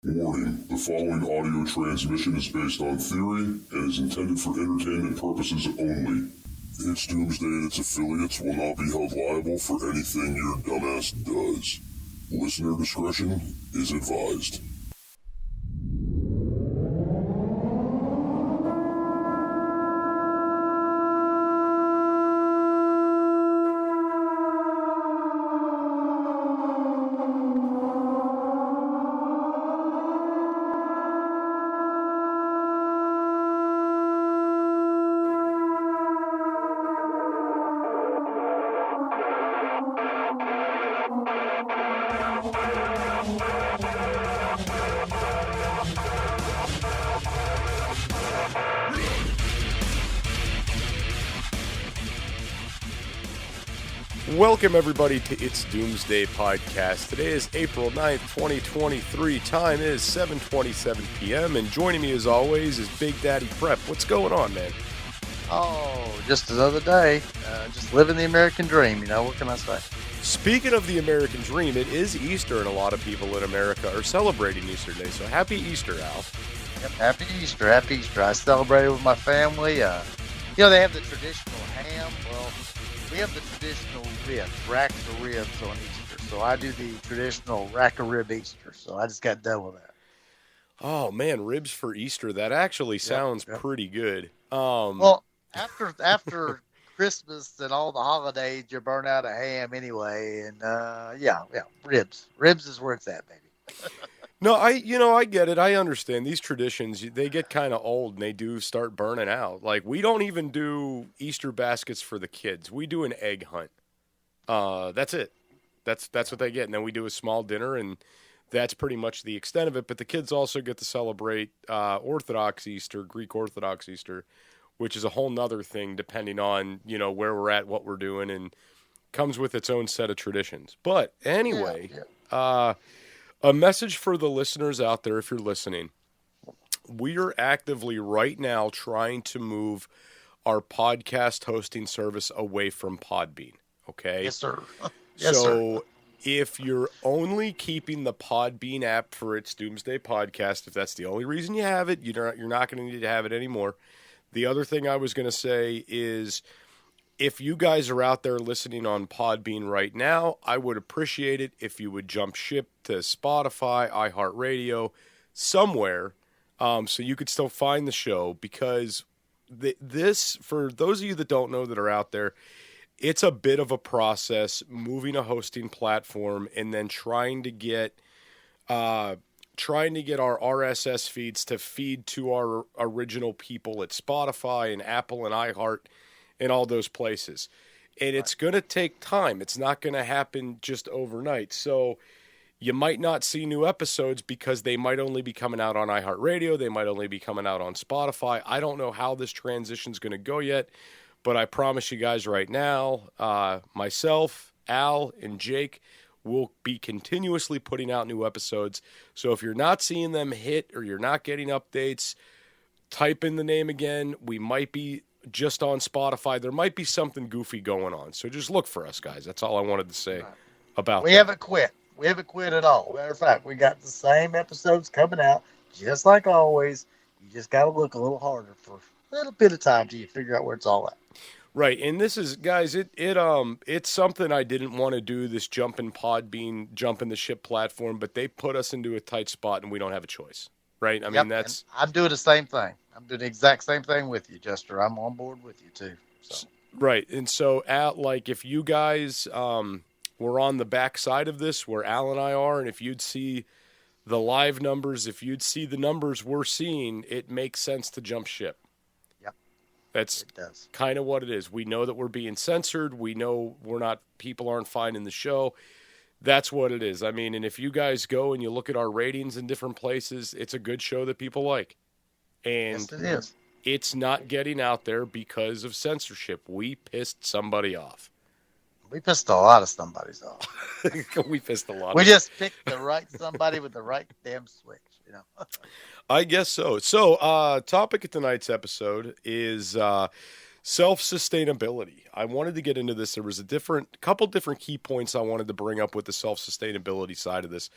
Warning, the following audio transmission is based on theory and is intended for entertainment purposes only. It's Doomsday and its affiliates will not be held liable for anything your dumbass does. Listener discretion is advised. Welcome, everybody, to It's Doomsday Podcast. Today is April 9th, 2023. Time is 7:27 p.m., and joining me, as always, is Big Daddy Prep. What's going on, man? Oh, just another day. Just living the American dream, what can I say? Speaking of the American dream, it is Easter, and a lot of people in America are celebrating Easter Day, so happy Easter, Al. Yep, happy Easter. I celebrated with my family. They have the traditional ham. Well, we have the traditional ribs, racks of ribs on Easter. So I do the traditional rack of rib Easter. So I just got done with that. Oh, man, ribs for Easter. That actually sounds pretty good. Well, after Christmas and all the holidays, you burn out a ham anyway. And, ribs. Ribs is where it's at, baby. No, I get it. I understand these traditions. They get kind of old and they do start burning out. Like, we don't even do Easter baskets for the kids. We do an egg hunt. That's it. That's what they get. And then we do a small dinner, and that's pretty much the extent of it. But the kids also get to celebrate Orthodox Easter, Greek Orthodox Easter, which is a whole nother thing depending on, where we're at, what we're doing, and comes with its own set of traditions. But anyway, a message for the listeners out there, if you're listening. We are actively right now trying to move our podcast hosting service away from Podbean, okay? Yes, sir. So if you're only keeping the Podbean app for its Doomsday Podcast, if that's the only reason you have it, you're not going to need to have it anymore. The other thing I was going to say is, if you guys are out there listening on Podbean right now, I would appreciate it if you would jump ship to Spotify, iHeartRadio, somewhere, so you could still find the show, because this, for those of you that don't know that are out there, it's a bit of a process moving a hosting platform and then trying to get our RSS feeds to feed to our original people at Spotify and Apple and iHeart and all those places. And it's going to take time. It's not going to happen just overnight. So you might not see new episodes because they might only be coming out on iHeartRadio. They might only be coming out on Spotify. I don't know how this transition is going to go yet, but I promise you guys right now, myself, Al, and Jake will be continuously putting out new episodes. So if you're not seeing them hit or you're not getting updates, type in the name again. We might be just on Spotify. There might be something goofy going on. So just look for us, guys. That's all I wanted to say about We that. haven't quit. We haven't quit at all. Matter of fact, we got the same episodes coming out, just like always. You just got to look a little harder for a little bit of time till you figure out where it's all at. Right, and this is, guys, it's something I didn't want to do, this jumping the ship platform, but they put us into a tight spot and we don't have a choice, right? I mean, that's... I'm doing the same thing. I'm doing the exact same thing with you, Jester. I'm on board with you, too. So. Right, and so, if you guys were on the back side of this, where Al and I are, and if you'd see the live numbers, if you'd see the numbers we're seeing, it makes sense to jump ship. That's kind of what it is. We know that we're being censored. We know people aren't finding the show. That's what it is. I mean, and if you guys go and you look at our ratings in different places, it's a good show that people like. And yes, it is. It's not getting out there because of censorship. We pissed somebody off. We pissed a lot of somebody's off. We pissed a lot. We just picked the right somebody with the right damn switch, I guess so. So, topic of tonight's episode is self-sustainability. I wanted to get into this. There was a couple different key points I wanted to bring up with the self-sustainability side of this.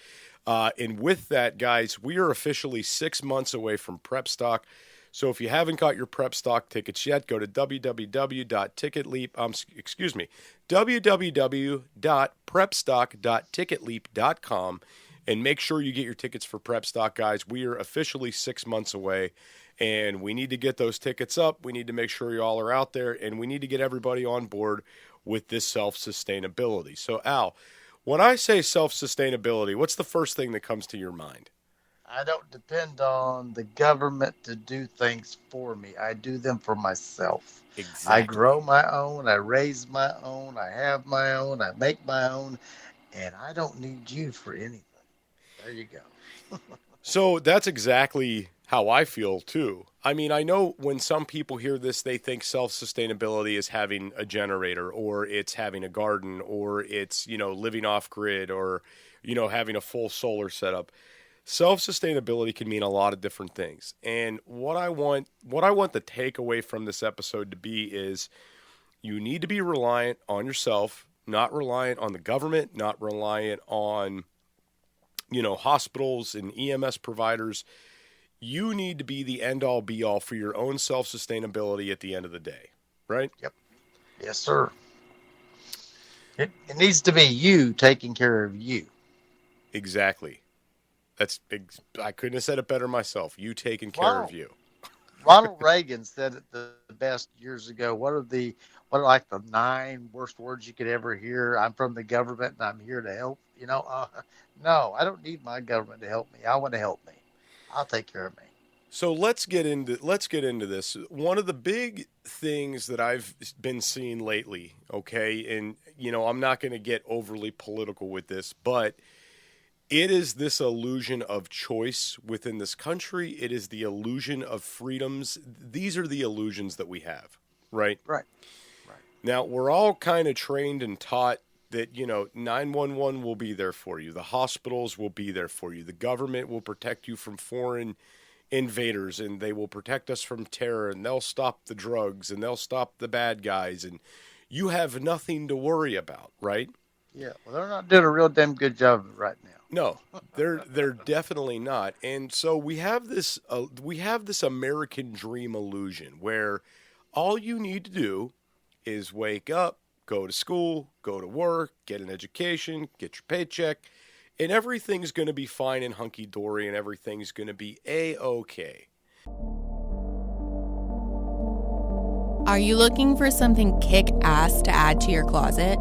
And with that, guys, we are officially 6 months away from Prep Stock. So if you haven't got your Prep Stock tickets yet, go to www.prepstock.ticketleap.com and make sure you get your tickets for Prep Stock, guys. We are officially 6 months away, and we need to get those tickets up. We need to make sure you all are out there, and we need to get everybody on board with this self-sustainability. So, Al, when I say self-sustainability, what's the first thing that comes to your mind? I don't depend on the government to do things for me. I do them for myself. Exactly. I grow my own, I raise my own, I have my own, I make my own, and I don't need you for anything. There you go. So that's exactly how I feel too. I mean, I know when some people hear this, they think self-sustainability is having a generator, or it's having a garden, or it's, living off grid, or, having a full solar setup. Self-sustainability can mean a lot of different things. And what I want the takeaway from this episode to be is you need to be reliant on yourself, not reliant on the government, not reliant on, hospitals and EMS providers. You need to be the end-all, be-all for your own self-sustainability at the end of the day, right? Yep. Yes, sir. It needs to be you taking care of you. Exactly. I couldn't have said it better myself. You taking care of you. Ronald Reagan said it the best years ago. What are the 9 worst words you could ever hear? I'm from the government and I'm here to help. No, I don't need my government to help me. I want to help me. I'll take care of me. So let's get into this. One of the big things that I've been seeing lately, okay, and I'm not going to get overly political with this, but it is this illusion of choice within this country. It is the illusion of freedoms. These are the illusions that we have, right? Right. Now, we're all kind of trained and taught that, 911 will be there for you. The hospitals will be there for you. The government will protect you from foreign invaders, and they will protect us from terror, and they'll stop the drugs, and they'll stop the bad guys, and you have nothing to worry about, right? Yeah, well, they're not doing a real damn good job of it right now. No, they're definitely not. And so we have this American dream illusion where all you need to do is wake up, go to school, go to work, get an education, get your paycheck, and everything's going to be fine and hunky-dory, and everything's going to be A-okay. Are you looking for something kick-ass to add to your closet?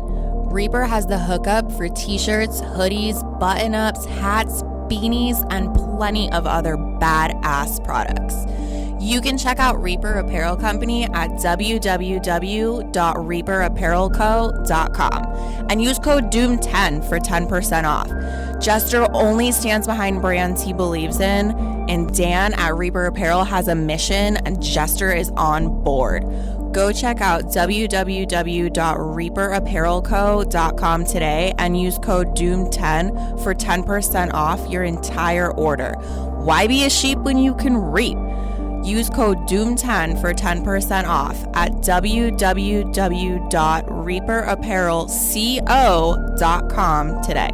Reaper has the hookup for t-shirts, hoodies, button-ups, hats, beanies, and plenty of other badass products. You can check out Reaper Apparel Company at www.reaperapparelco.com and use code DOOM10 for 10% off. Jester only stands behind brands he believes in, and Dan at Reaper Apparel has a mission, and Jester is on board. Go check out www.reaperapparelco.com today and use code DOOM10 for 10% off your entire order. Why be a sheep when you can reap? Use code DOOM10 for 10% off at www.reaperapparelco.com today.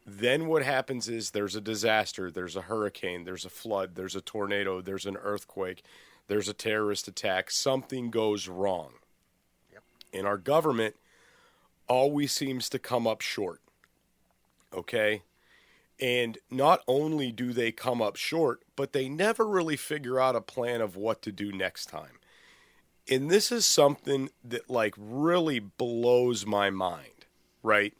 Then what happens is there's a disaster, there's a hurricane, there's a flood, there's a tornado, there's an earthquake, there's a terrorist attack. Something goes wrong. Yep. And our government always seems to come up short. Okay? And not only do they come up short, but they never really figure out a plan of what to do next time. And this is something that really blows my mind, right?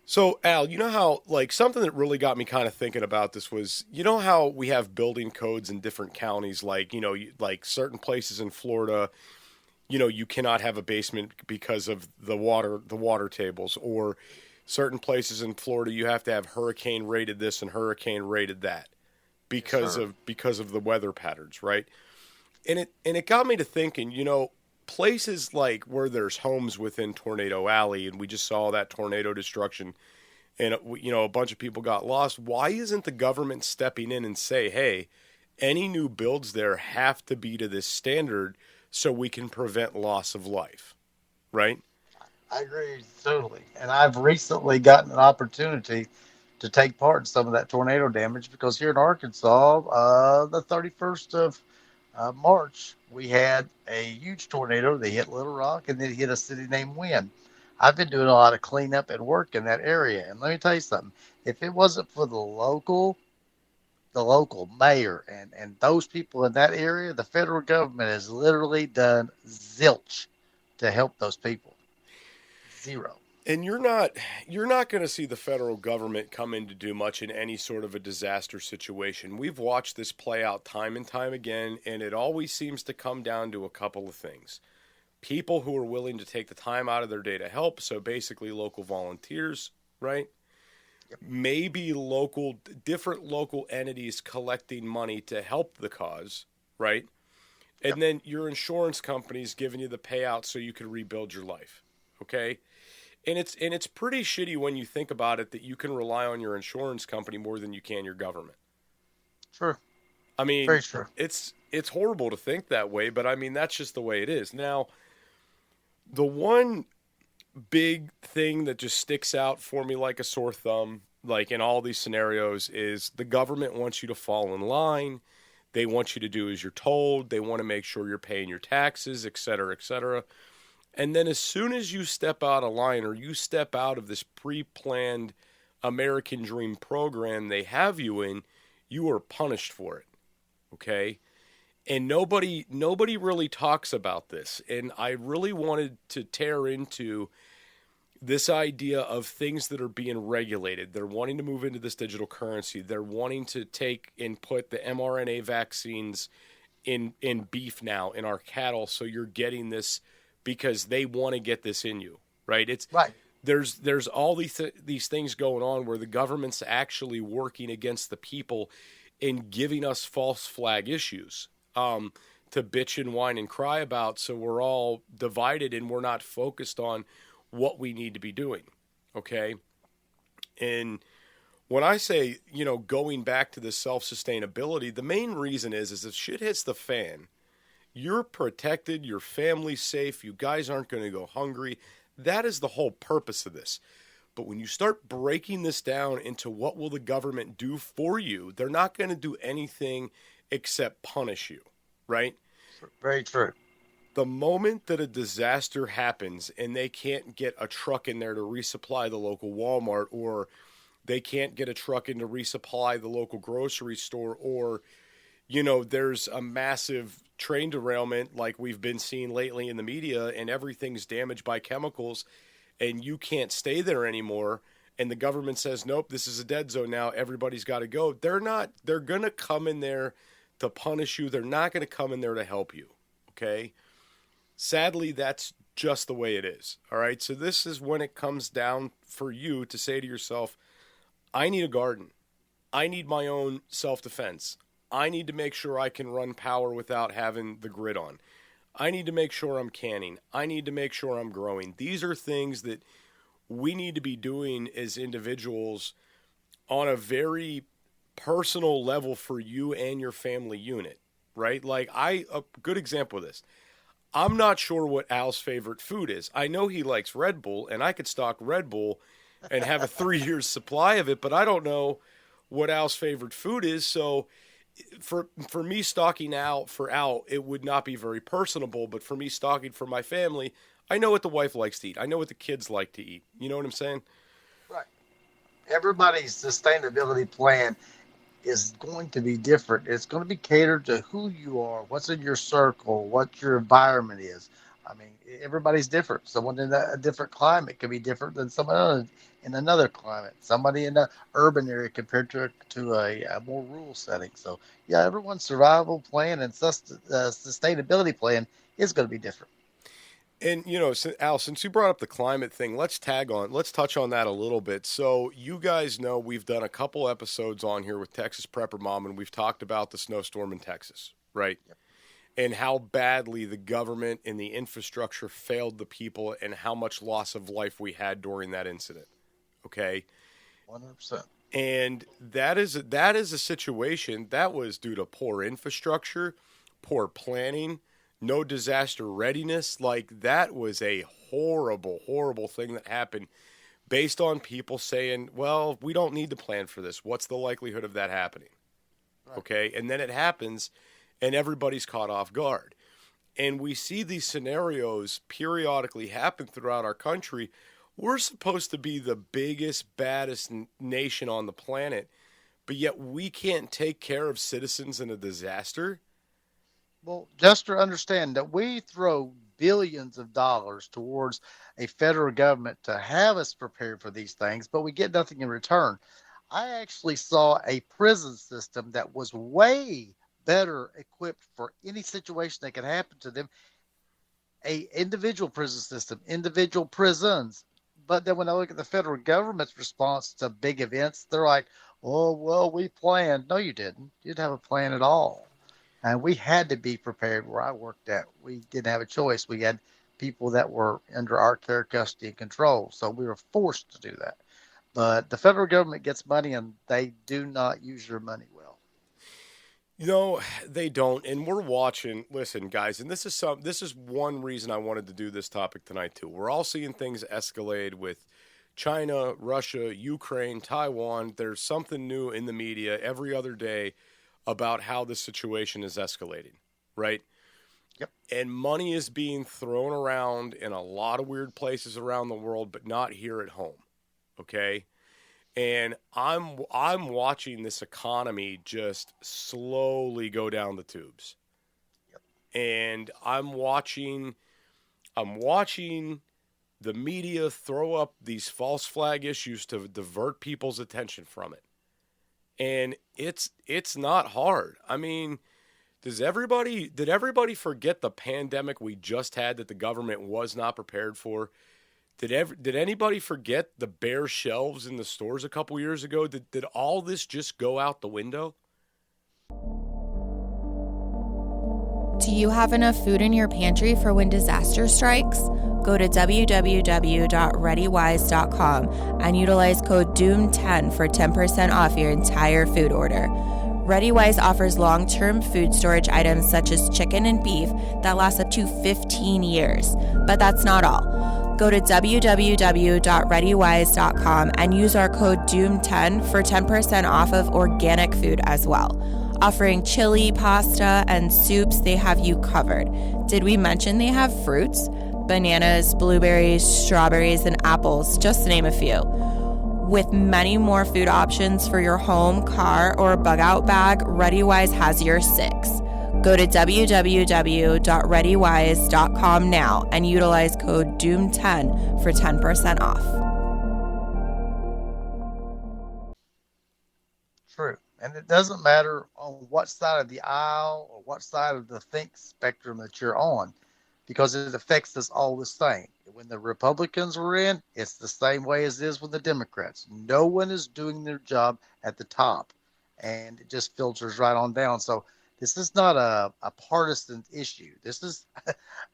So, Al, you know how, something that really got me kind of thinking about this was, how we have building codes in different counties, certain places in Florida, you cannot have a basement because of the water tables, or certain places in Florida, you have to have hurricane rated this and hurricane rated that because of the weather patterns, right? And it got me to thinking, places like where there's homes within Tornado Alley, and we just saw that tornado destruction, and a bunch of people got lost. Why isn't the government stepping in and say, hey, any new builds there have to be to this standard so we can prevent loss of life, right? I agree totally. And I've recently gotten an opportunity to take part in some of that tornado damage because here in Arkansas, the 31st of March, we had a huge tornado that hit Little Rock and then hit a city named Wynn. I've been doing a lot of cleanup and work in that area. And let me tell you something. If it wasn't for the local mayor and those people in that area, the federal government has literally done zilch to help those people. Zero. And you're not going to see the federal government come in to do much in any sort of a disaster situation. We've watched this play out time and time again, and it always seems to come down to a couple of things. People who are willing to take the time out of their day to help, so basically local volunteers, right? Yep. Maybe different local entities collecting money to help the cause, right? And Yep. then your insurance company's giving you the payout so you can rebuild your life, okay? And it's pretty shitty when you think about it that you can rely on your insurance company more than you can your government. True. I mean, Very true. it's horrible to think that way, but I mean that's just the way it is. Now, the one big thing that just sticks out for me like a sore thumb, like in all these scenarios, is the government wants you to fall in line. They want you to do as you're told. They want to make sure you're paying your taxes, et cetera, et cetera. And then as soon as you step out of line or you step out of this pre-planned American Dream program they have you in, you are punished for it. Okay? And nobody really talks about this. And I really wanted to tear into this idea of things that are being regulated. They're wanting to move into this digital currency. They're wanting to take and put the mRNA vaccines in beef now, in our cattle, so you're getting this because they want to get this in you, right? It's Right. There's all these things going on where the government's actually working against the people and giving us false flag issues to bitch and whine and cry about, so we're all divided and we're not focused on what we need to be doing, okay? And when I say, going back to the self-sustainability, the main reason is if shit hits the fan, you're protected, your family's safe, you guys aren't going to go hungry. That is the whole purpose of this. But when you start breaking this down into what will the government do for you, they're not going to do anything except punish you, right? Very true. The moment that a disaster happens and they can't get a truck in there to resupply the local Walmart, or they can't get a truck in to resupply the local grocery store, or, there's a massive train derailment like we've been seeing lately in the media and everything's damaged by chemicals and you can't stay there anymore, and the government says, nope, this is a dead zone now, everybody's got to go. They're going to come in there to punish you. They're not going to come in there to help you, okay? Sadly, that's just the way it is, all right? So this is when it comes down for you to say to yourself, I need a garden. I need my own self-defense. I need to make sure I can run power without having the grid on. I need to make sure I'm canning. I need to make sure I'm growing. These are things that we need to be doing as individuals on a very personal level for you and your family unit, right? Like a good example of this. I'm not sure what Al's favorite food is. I know he likes Red Bull, and I could stock Red Bull and have a 3 years supply of it, but I don't know what Al's favorite food is. So for me stocking out for Al, it would not be very personable, but for me stocking for my family, I know what the wife likes to eat. I know what the kids like to eat. You know what I'm saying? Right. Everybody's sustainability plan is going to be different. It's going to be catered to who you are, what's in your circle, what your environment is. I mean, everybody's different. Someone in a different climate could be different than someone else in another climate. Somebody in an urban area compared to a more rural setting. So, yeah, everyone's survival plan and sustainability plan is going to be different. And, Al, since you brought up the climate thing, let's touch on that a little bit. So you guys know we've done a couple episodes on here with Texas Prepper Mom, and we've talked about the snowstorm in Texas, right? Yep. And how badly the government and the infrastructure failed the people and how much loss of life we had during that incident, okay? 100%. And that is a situation that was due to poor infrastructure, poor planning, no disaster readiness. Like, that was a horrible, horrible thing that happened based on people saying, well, we don't need to plan for this. What's the likelihood of that happening? Right. Okay. And then it happens and everybody's caught off guard. And we see these scenarios periodically happen throughout our country. We're supposed to be the biggest, baddest nation on the planet, but yet we can't take care of citizens in a disaster. Well, just to understand that we throw billions of dollars towards a federal government to have us prepared for these things, but we get nothing in return. I actually saw a prison system that was way better equipped for any situation that could happen to them. A individual prison system, individual prisons. But then when I look at the federal government's response to big events, they're like, oh, well, we planned. No, you didn't. You didn't have a plan at all. And we had to be prepared where I worked at. We didn't have a choice. We had people that were under our care, custody, and control. So we were forced to do that. But the federal government gets money, and they do not use your money well. No, they don't. And we're watching. Listen, guys, and this is one reason I wanted to do this topic tonight, too. We're all seeing things escalate with China, Russia, Ukraine, Taiwan. There's something new in the media every other day about how the situation is escalating, right? Yep. And money is being thrown around in a lot of weird places around the world, but not here at home, okay? And I'm watching this economy just slowly go down the tubes. Yep. And I'm watching the media throw up these false flag issues to divert people's attention from it. And it's not hard. I mean, did everybody forget the pandemic we just had that the government was not prepared for? Did anybody forget the bare shelves in the stores a couple years ago? Did all this just go out the window? Do you have enough food in your pantry for when disaster strikes? Go to www.readywise.com and utilize code DOOM10 for 10% off your entire food order. ReadyWise offers long-term food storage items such as chicken and beef that last up to 15 years. But that's not all. Go to www.readywise.com and use our code DOOM10 for 10% off of organic food as well. Offering chili, pasta, and soups, they have you covered. Did we mention they have fruits? Bananas, blueberries, strawberries, and apples, just to name a few. With many more food options for your home, car, or bug-out bag, ReadyWise has your six. Go to www.readywise.com now and utilize code DOOM10 for 10% off. True. And it doesn't matter on what side of the aisle or what side of the think spectrum that you're on, because it affects us all the same. When the Republicans were in, it's the same way as it is with the Democrats. No one is doing their job at the top, and it just filters right on down. So this is not a partisan issue. This is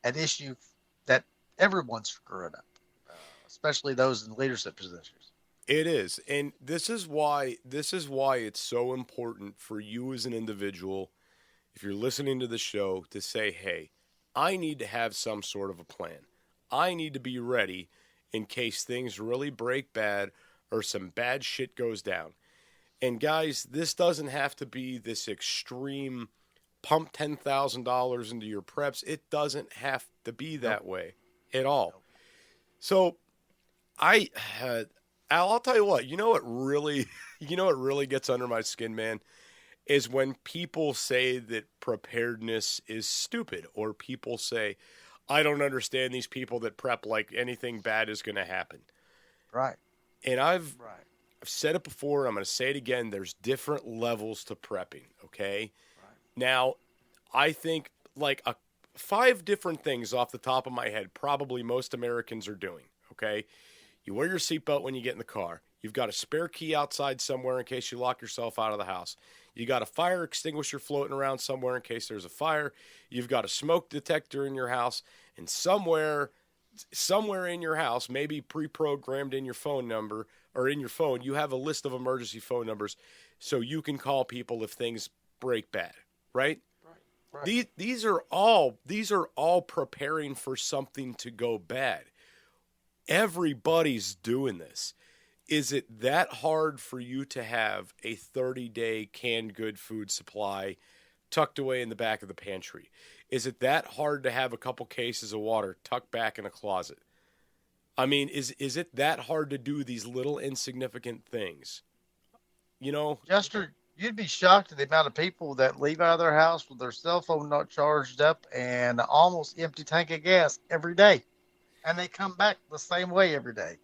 an issue that everyone's screwing up, especially those in leadership positions. It is. And this is why it's so important for you as an individual, if you're listening to the show, to say, hey, I need to have some sort of a plan. I need to be ready in case things really break bad or some bad shit goes down. And guys, this doesn't have to be this extreme pump $10,000 into your preps. It doesn't have to be that way at all. So I'll tell you what, what really gets under my skin, man, is when people say that preparedness is stupid, or people say, I don't understand these people that prep like anything bad is going to happen. Right. And I've said it before, I'm going to say it again, there's different levels to prepping, okay? Right. Now, I think like 5 different things off the top of my head probably most Americans are doing, okay? You wear your seatbelt when you get in the car. You've got a spare key outside somewhere in case you lock yourself out of the house. You got a fire extinguisher floating around somewhere in case there's a fire. You've got a smoke detector in your house. And somewhere in your house, maybe pre-programmed in your phone number or in your phone, you have a list of emergency phone numbers so you can call people if things break bad, right? Right. These are all preparing for something to go bad. Everybody's doing this. Is it that hard for you to have a 30-day canned good food supply tucked away in the back of the pantry? Is it that hard to have a couple cases of water tucked back in a closet? I mean, is it that hard to do these little insignificant things? You know? Jester, you'd be shocked at the amount of people that leave out of their house with their cell phone not charged up and almost empty tank of gas every day. And they come back the same way every day.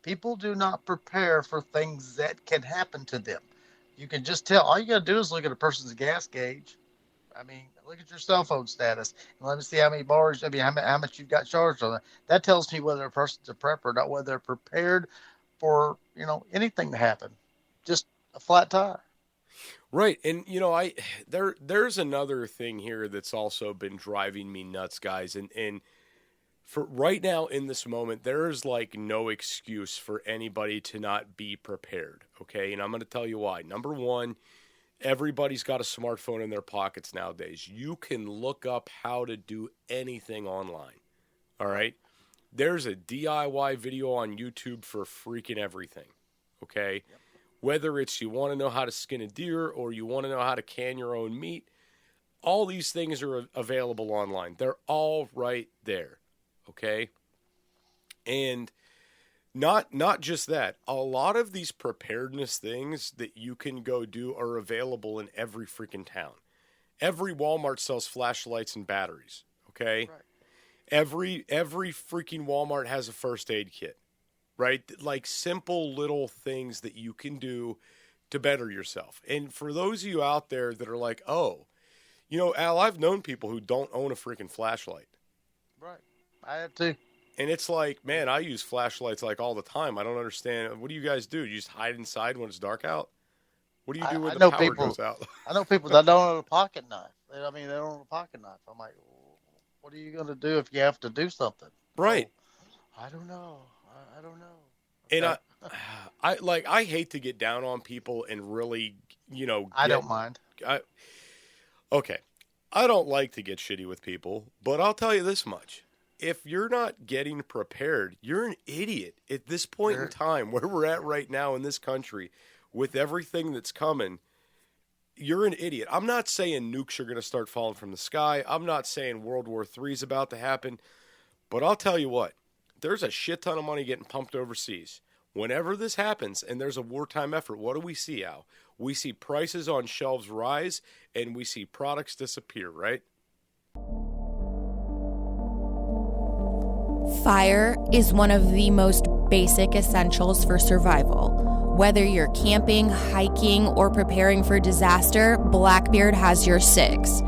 People do not prepare for things that can happen to them. You can just tell. All you got to do is look at a person's gas gauge. I mean, look at your cell phone status and let me see how many bars, how much you've got charged on it. That tells me whether a person's a prepper or not, whether they're prepared for, anything to happen. Just a flat tire. Right. And, there's another thing here that's also been driving me nuts, guys. And for right now in this moment, there is like no excuse for anybody to not be prepared. Okay. And I'm going to tell you why. Number one, everybody's got a smartphone in their pockets nowadays. You can look up how to do anything online. All right. There's a DIY video on YouTube for freaking everything. Okay. Yep. Whether it's you want to know how to skin a deer or you want to know how to can your own meat, all these things are available online. They're all right there. Okay. And not just that, a lot of these preparedness things that you can go do are available in every freaking town. Every Walmart sells flashlights and batteries. Okay. Right. Every freaking Walmart has a first aid kit, right? Like simple little things that you can do to better yourself. And for those of you out there that are like, oh, Al, I've known people who don't own a freaking flashlight. Right. I have too. And it's like, man, I use flashlights like all the time. I don't understand. What do you guys do? You just hide inside when it's dark out? What do you do when the power goes out? I know people that don't own a pocket knife. They don't own a pocket knife. I'm like, what are you going to do if you have to do something? Right. Oh, I don't know. I don't know. Okay. And I hate to get down on people and really, I don't mind. Okay. I don't like to get shitty with people, but I'll tell you this much. If you're not getting prepared, you're an idiot at this point in time where we're at right now in this country with everything that's coming. You're an idiot. I'm not saying nukes are going to start falling from the sky. I'm not saying World War III is about to happen, but I'll tell you what, there's a shit ton of money getting pumped overseas. Whenever this happens and there's a wartime effort, what do we see, Al? We see prices on shelves rise and we see products disappear, right? Fire is one of the most basic essentials for survival. Whether you're camping, hiking, or preparing for disaster, Blackbeard has your six.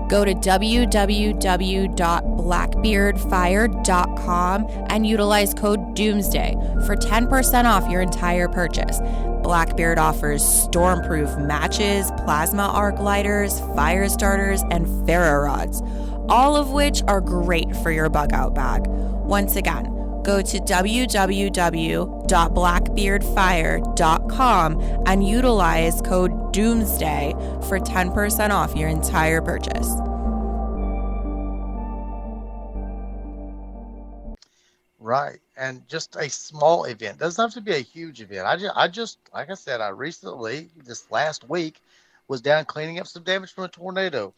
Go to www.blackbeardfire.com and utilize code DoomsDay for 10% off your entire purchase. Blackbeard offers stormproof matches, plasma arc lighters, fire starters, and ferro rods, all of which are great for your bug out bag. Once again, go to www.blackbeardfire.com and utilize code DOOMSDAY for 10% off your entire purchase. Right. And just a small event. Doesn't have to be a huge event. I just like I said, I recently, this last week, was down cleaning up some damage from a tornado.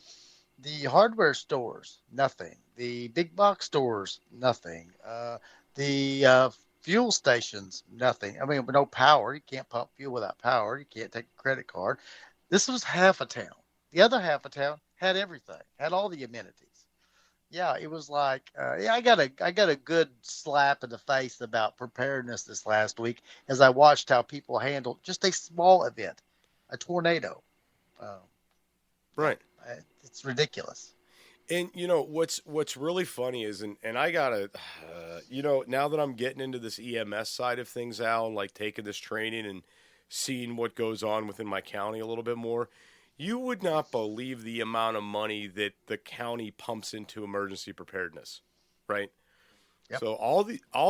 The hardware stores, nothing. The big box stores, nothing. The fuel stations, nothing. I mean, no power. You can't pump fuel without power. You can't take a credit card. This was half a town. The other half of town had everything, had all the amenities. Yeah, it was like, I got a good slap in the face about preparedness this last week as I watched how people handled just a small event, a tornado. Right. It's ridiculous. And, what's really funny is, and I gotta, now that I'm getting into this EMS side of things, Al, and like taking this training and seeing what goes on within my county a little bit more, you would not believe the amount of money that the county pumps into emergency preparedness, right? Yep. So all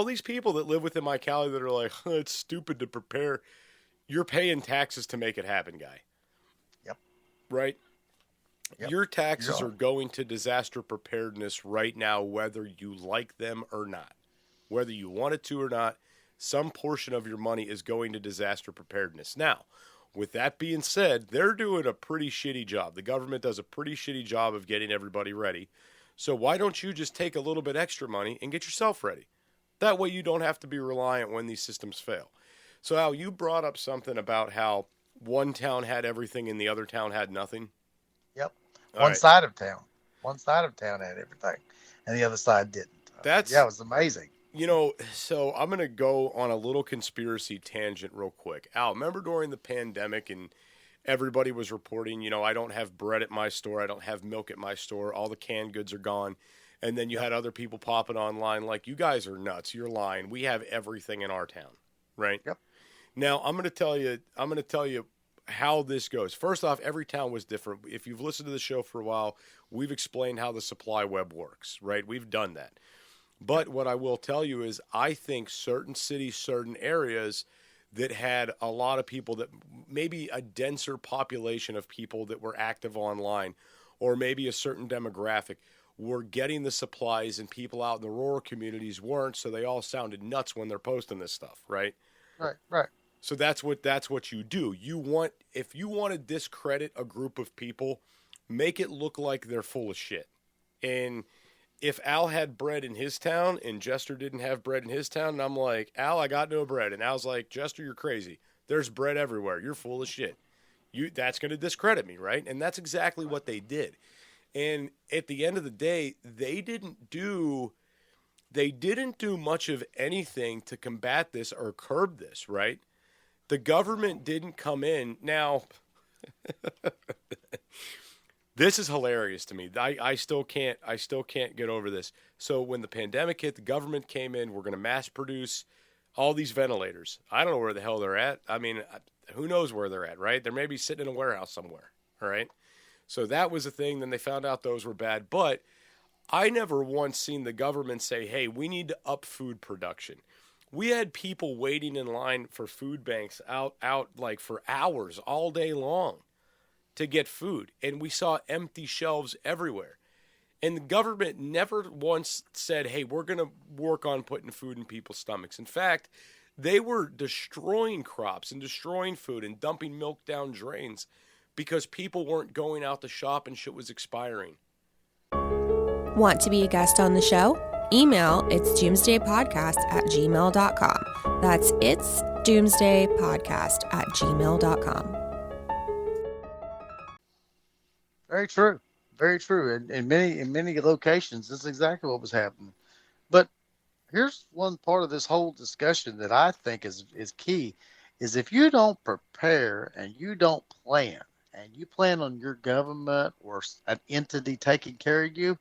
these people that live within my county that are like, it's stupid to prepare, you're paying taxes to make it happen, guy. Yep. Right? Yep. Your taxes are going to disaster preparedness right now, whether you like them or not. Whether you want it to or not, some portion of your money is going to disaster preparedness. Now, with that being said, they're doing a pretty shitty job. The government does a pretty shitty job of getting everybody ready. So why don't you just take a little bit extra money and get yourself ready? That way you don't have to be reliant when these systems fail. So Al, you brought up something about how one town had everything and the other town had nothing. Yep. All One right. side of town. One side of town had everything, and the other side didn't. That's yeah, it was amazing. You know, so I'm going to go on a little conspiracy tangent real quick. Al, remember during the pandemic and everybody was reporting, you know, I don't have bread at my store, I don't have milk at my store, all the canned goods are gone. And then you had other people popping online like, you guys are nuts, you're lying. We have everything in our town, right? Yep. Now, I'm going to tell you how this goes. First off, every town was different. If you've listened to the show for a while, we've explained how the supply web works, right? We've done that. But what I will tell you is I think certain cities, certain areas that had a lot of people, that maybe a denser population of people that were active online, or maybe a certain demographic, were getting the supplies and people out in the rural communities weren't, so they all sounded nuts when they're posting this stuff, right? Right. So that's what you do. If you want to discredit a group of people, make it look like they're full of shit. And if Al had bread in his town and Jester didn't have bread in his town, and I'm like, Al, I got no bread. And Al's like, Jester, you're crazy. There's bread everywhere. You're full of shit. That's going to discredit me, right? And that's exactly what they did. And at the end of the day, they didn't do much of anything to combat this or curb this, right? The government didn't come in. Now, this is hilarious to me. I still can't get over this. So when the pandemic hit, the government came in. We're going to mass produce all these ventilators. I don't know where the hell they're at. I mean, who knows where they're at, right? They're maybe sitting in a warehouse somewhere, all right? So that was a thing. Then they found out those were bad. But I never once seen the government say, hey, we need to up food production. We had people waiting in line for food banks out like for hours all day long to get food. And we saw empty shelves everywhere. And the government never once said, hey, we're going to work on putting food in people's stomachs. In fact, they were destroying crops and destroying food and dumping milk down drains because people weren't going out to shop and shit was expiring. Want to be a guest on the show? Email it's doomsdaypodcast@gmail.com. That's it's doomsdaypodcast@gmail.com. Very true. Very true. And in many locations, this is exactly what was happening. But here's one part of this whole discussion that I think is key, is if you don't prepare and you don't plan, and you plan on your government or an entity taking care of you,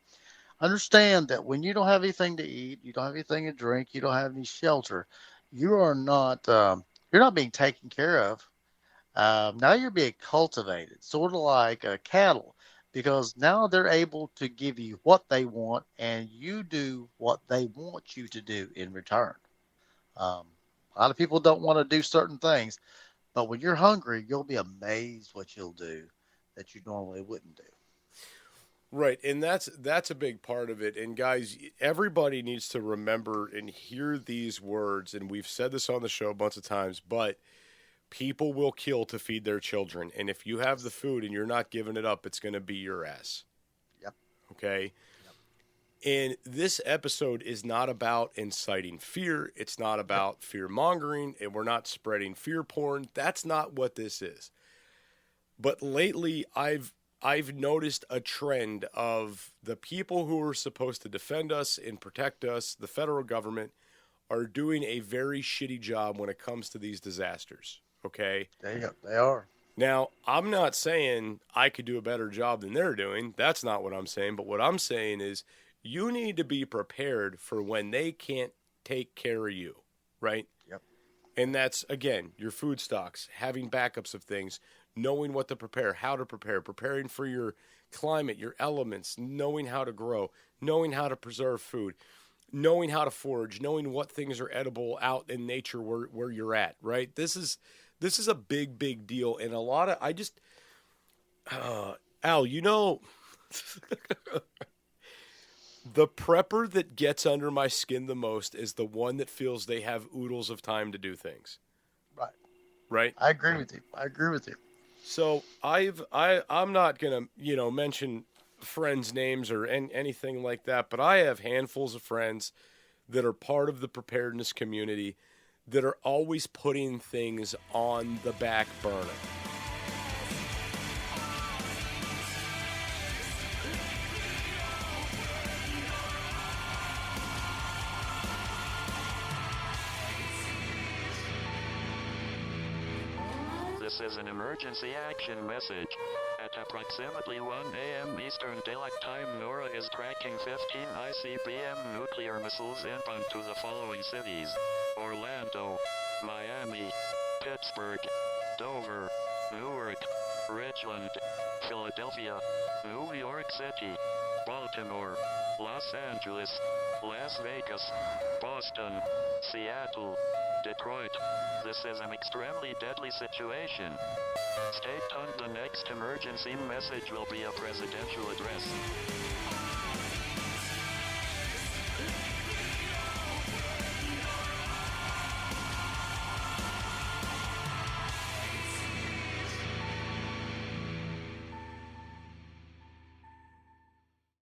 understand that when you don't have anything to eat, you don't have anything to drink, you don't have any shelter, you're not being taken care of. Now you're being cultivated, sort of like cattle, because now they're able to give you what they want, and you do what they want you to do in return. A lot of people don't want to do certain things, but when you're hungry, you'll be amazed what you'll do that you normally wouldn't do. Right, and that's a big part of it. And guys, everybody needs to remember and hear these words, and we've said this on the show a bunch of times, but people will kill to feed their children. And if you have the food and you're not giving it up, it's going to be your ass. Yep. Okay? Yep. And this episode is not about inciting fear. It's not about fear-mongering, and we're not spreading fear porn. That's not what this is. But lately, I've noticed a trend of the people who are supposed to defend us and protect us, the federal government, are doing a very shitty job when it comes to these disasters. Okay? They are. Now, I'm not saying I could do a better job than they're doing. That's not what I'm saying. But what I'm saying is you need to be prepared for when they can't take care of you, right? Yep. And that's, again, your food stocks, having backups of things, knowing what to prepare, how to prepare, preparing for your climate, your elements, knowing how to grow, knowing how to preserve food, knowing how to forage, knowing what things are edible out in nature where you're at, right? This is a big, big deal. And a lot of, Al, you know, The prepper that gets under my skin the most is the one that feels they have oodles of time to do things. Right. Right? I agree with you. So I'm not going to, mention friends' names or anything like that, but I have handfuls of friends that are part of the preparedness community that are always putting things on the back burner. This is an emergency action message. At approximately 1 a.m. Eastern Daylight Time, NORAD is tracking 15 ICBM nuclear missiles inbound to the following cities: Orlando, Miami, Pittsburgh, Dover, Newark, Richland, Philadelphia, New York City, Baltimore, Los Angeles, Las Vegas, Boston, Seattle, Detroit. This is an extremely deadly situation. Stay tuned. The next emergency message will be a presidential address.